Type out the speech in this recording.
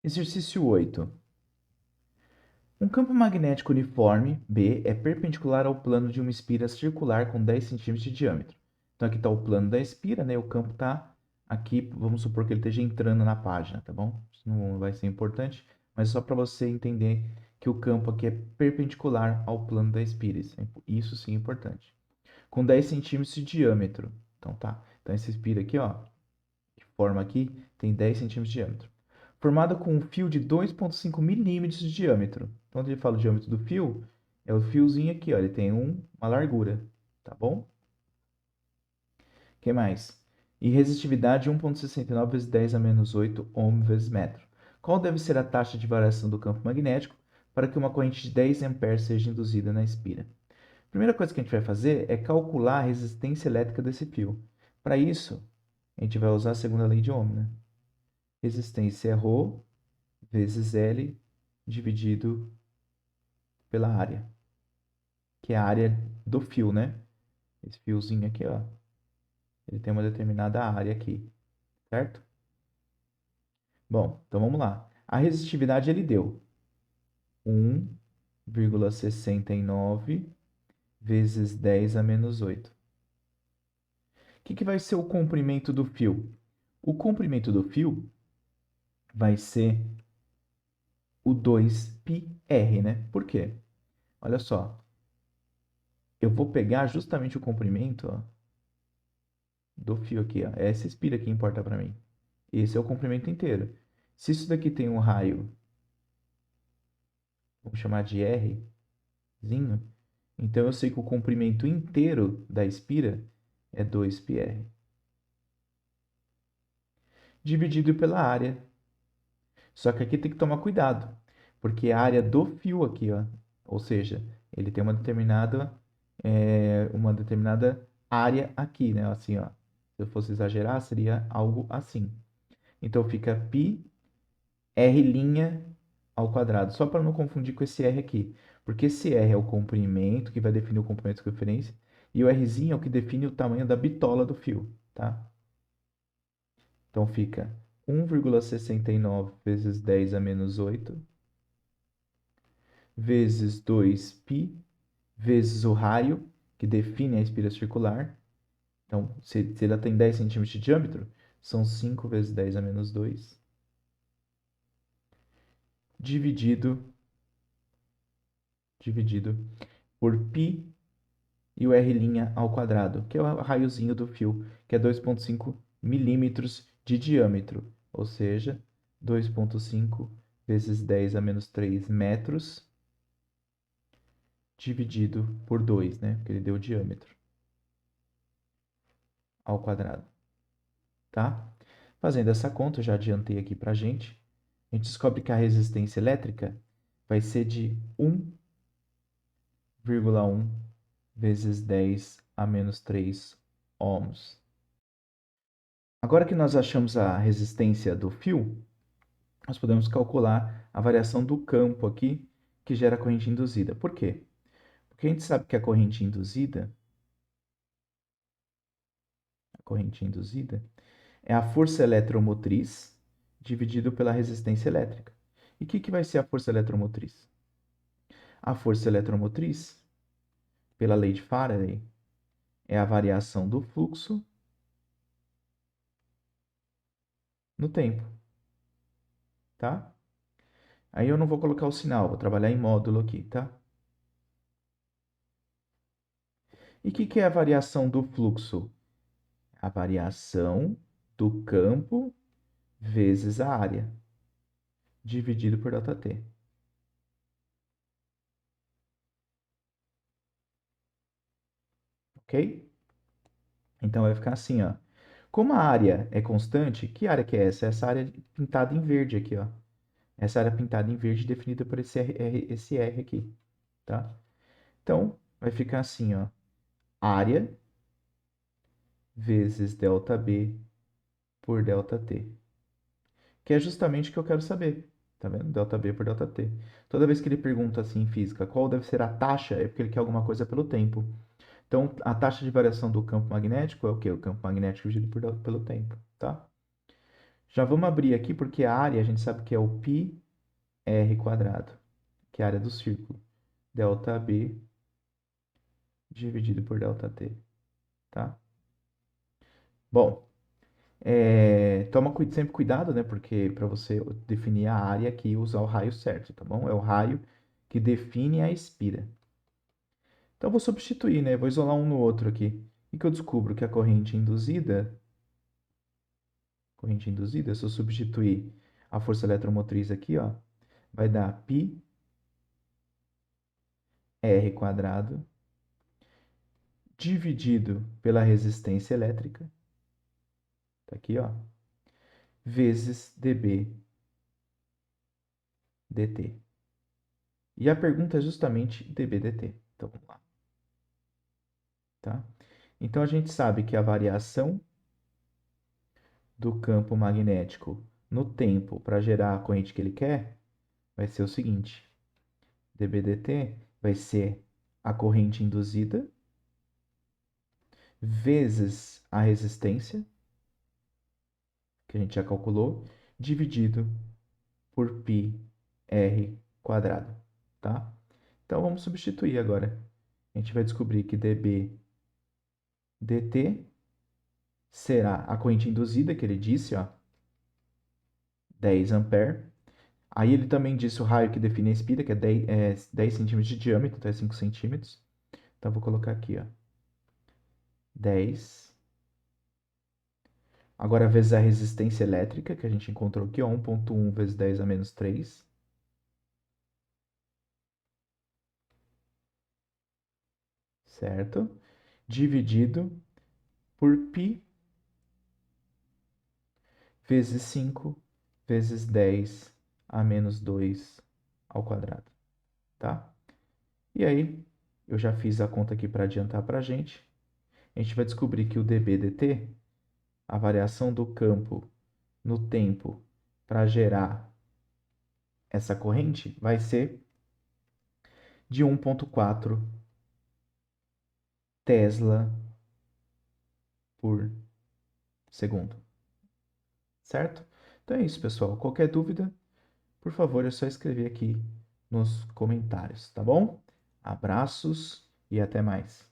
Exercício 8. Um campo magnético uniforme, B, é perpendicular ao plano de uma espira circular com 10 centímetros de diâmetro. Então, aqui está o plano da espira, né? O campo está aqui, vamos supor que ele esteja entrando na página, tá bom? Isso não vai ser importante, mas só para você entender que o campo aqui é perpendicular ao plano da espira. Isso sim é importante. Com 10 centímetros de diâmetro. Então, tá. Então, essa espira aqui, ó, que forma aqui, tem 10 centímetros de diâmetro. Formada com um fio de 2,5 milímetros de diâmetro. Então, quando ele fala o diâmetro do fio, é o fiozinho aqui, ó, ele tem uma largura, tá bom? O que mais? E resistividade 1,69 vezes 10 a menos 8 ohm vezes metro. Qual deve ser a taxa de variação do campo magnético para que uma corrente de 10 amperes seja induzida na espira? A primeira coisa que a gente vai fazer é calcular a resistência elétrica desse fio. Para isso, a gente vai usar a segunda lei de Ohm, né? Resistência é ρ vezes L dividido pela área, que é a área do fio, né? Esse fiozinho aqui, ó, ele tem uma determinada área aqui, certo? Bom, então vamos lá. A resistividade ele deu 1,69 vezes 10 a menos 8. O que vai ser o comprimento do fio? O comprimento do fio vai ser o 2πr, né? Por quê? Olha só, eu vou pegar justamente o comprimento, ó, do fio aqui, ó. É essa espira que importa para mim. Esse é o comprimento inteiro. Se isso daqui tem um raio, vamos chamar de Rzinho, então eu sei que o comprimento inteiro da espira é 2πr. Dividido pela área. Só que aqui tem que tomar cuidado, porque a área do fio aqui, ó, ou seja, ele tem uma determinada área aqui, né? Assim, ó. Se eu fosse exagerar, seria algo assim. Então fica πr' ao quadrado, só para não confundir com esse R aqui, porque esse R é o comprimento, que vai definir o comprimento de referência, e o Rzinho é o que define o tamanho da bitola do fio, tá? Então fica 1,69 vezes 10 a menos 8, vezes 2π, vezes o raio, que define a espira circular. Então, se ela tem 10 centímetros de diâmetro, são 5 vezes 10 a menos 2, dividido por π e o R' ao quadrado, que é o raiozinho do fio, que é 2,5 milímetros de diâmetro, ou seja, 2,5 vezes 10 a menos 3 metros, dividido por 2, né? Porque ele deu o diâmetro ao quadrado, tá? Fazendo essa conta, eu já adiantei aqui para a gente descobre que a resistência elétrica vai ser de 1,1 vezes 10 a menos 3 ohms. Agora que nós achamos a resistência do fio, nós podemos calcular a variação do campo aqui que gera a corrente induzida. Por quê? Porque a gente sabe que a corrente induzida é a força eletromotriz dividido pela resistência elétrica. E o que vai ser a força eletromotriz? A força eletromotriz, pela lei de Faraday, é a variação do fluxo no tempo, tá? Aí eu não vou colocar o sinal, vou trabalhar em módulo aqui, tá? E o que é a variação do fluxo? A variação do campo vezes a área, dividido por ΔT. Ok? Então vai ficar assim, ó. Como a área é constante, que área que é essa? Essa área pintada em verde aqui, ó. Essa área pintada em verde definida por esse R aqui, tá? Então, vai ficar assim, ó. Área vezes ΔB por ΔT. Que é justamente o que eu quero saber. Tá vendo? ΔB por ΔT. Toda vez que ele pergunta assim em física qual deve ser a taxa, é porque ele quer alguma coisa pelo tempo. Então, a taxa de variação do campo magnético é o quê? O campo magnético dividido pelo tempo, tá? Já vamos abrir aqui porque a área a gente sabe que é o πr², que é a área do círculo. ΔB dividido por ΔT, tá? Bom, toma sempre cuidado, né? Porque para você definir a área aqui, usar o raio certo, tá bom? É o raio que define a espira. Então, eu vou substituir, né? Vou isolar um no outro aqui. E que eu descubro que a corrente induzida, se eu substituir a força eletromotriz aqui, ó, vai dar πr² dividido pela resistência elétrica, tá aqui, ó, vezes dB dt. E a pergunta é justamente dB dt. Então, vamos lá. Tá? Então, a gente sabe que a variação do campo magnético no tempo para gerar a corrente que ele quer vai ser o seguinte: dB dt vai ser a corrente induzida vezes a resistência, que a gente já calculou, dividido por πr², tá? Então, vamos substituir agora. A gente vai descobrir que dB dt será a corrente induzida, que ele disse, ó, 10 ampere. Aí ele também disse o raio que define a espira, que é 10 centímetros de diâmetro, então é 5 centímetros. Então, vou colocar aqui, ó, 10. Agora, vezes a resistência elétrica, que a gente encontrou aqui, ó, 1,1 vezes 10 a menos 3. Certo? Dividido por π vezes 5 vezes 10 a menos 2 ao quadrado, tá? E aí, eu já fiz a conta aqui para adiantar para a gente. A gente vai descobrir que o dB dt, a variação do campo no tempo para gerar essa corrente, vai ser de 1,4 Tesla por segundo. Certo? Então é isso, pessoal. Qualquer dúvida, por favor, é só escrever aqui nos comentários, tá bom? Abraços e até mais.